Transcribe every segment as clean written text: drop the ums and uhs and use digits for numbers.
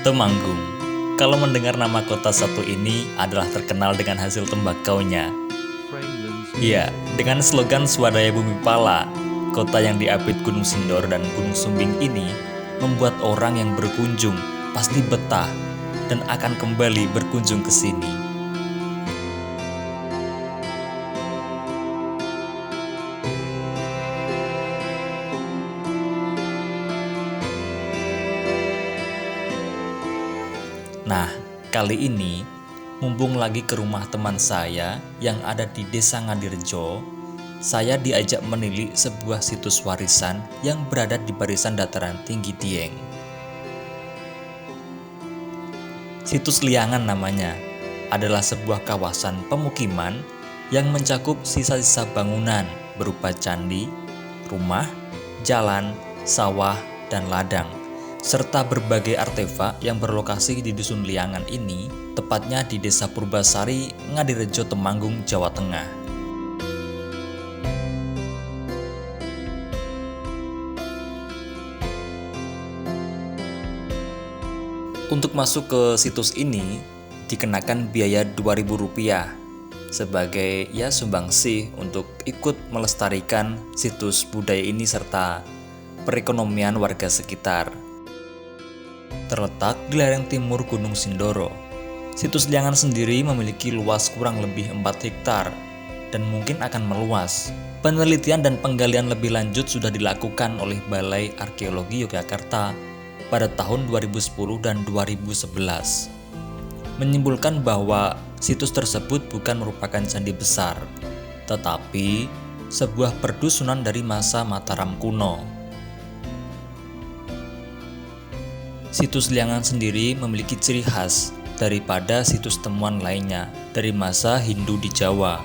Temanggung. Kalau mendengar nama kota satu ini adalah terkenal dengan hasil tembakaunya. Iya, dengan slogan Swadaya Bumi Pala, kota yang diapit Gunung Sindoro dan Gunung Sumbing ini membuat orang yang berkunjung pasti betah dan akan kembali berkunjung ke sini. Nah, kali ini, mumpung lagi ke rumah teman saya yang ada di Desa Ngadirejo, saya diajak menilik sebuah situs warisan yang berada di barisan dataran tinggi Dieng. Situs Liangan namanya, adalah sebuah kawasan pemukiman yang mencakup sisa-sisa bangunan berupa candi, rumah, jalan, sawah, dan ladang, serta berbagai artefak yang berlokasi di Dusun Liangan ini, tepatnya di Desa Purbasari, Ngadirejo, Temanggung, Jawa Tengah. Untuk masuk ke situs ini, dikenakan biaya Rp2.000 sebagai sumbangsih untuk ikut melestarikan situs budaya ini serta perekonomian warga sekitar. Terletak di lereng timur Gunung Sindoro, situs Liangan sendiri memiliki luas kurang lebih 4 hektar dan mungkin akan meluas. Penelitian dan penggalian lebih lanjut sudah dilakukan oleh Balai Arkeologi Yogyakarta pada tahun 2010 dan 2011, menyimpulkan bahwa situs tersebut bukan merupakan candi besar, tetapi sebuah perdusunan dari masa Mataram kuno. Situs Liangan sendiri memiliki ciri khas daripada situs temuan lainnya dari masa Hindu di Jawa.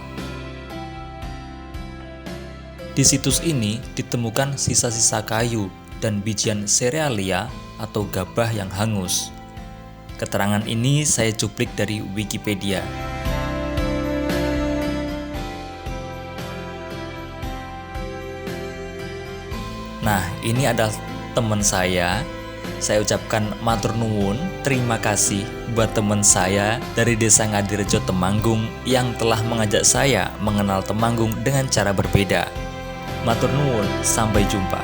Di situs ini ditemukan sisa-sisa kayu dan bijian serealia atau gabah yang hangus. Keterangan ini saya cuplik dari Wikipedia. Nah, ini adalah teman saya. Saya ucapkan matur nuwun, terima kasih buat teman saya dari Desa Ngadirejo, Temanggung yang telah mengajak saya mengenal Temanggung dengan cara berbeda. Matur nuwun, sampai jumpa.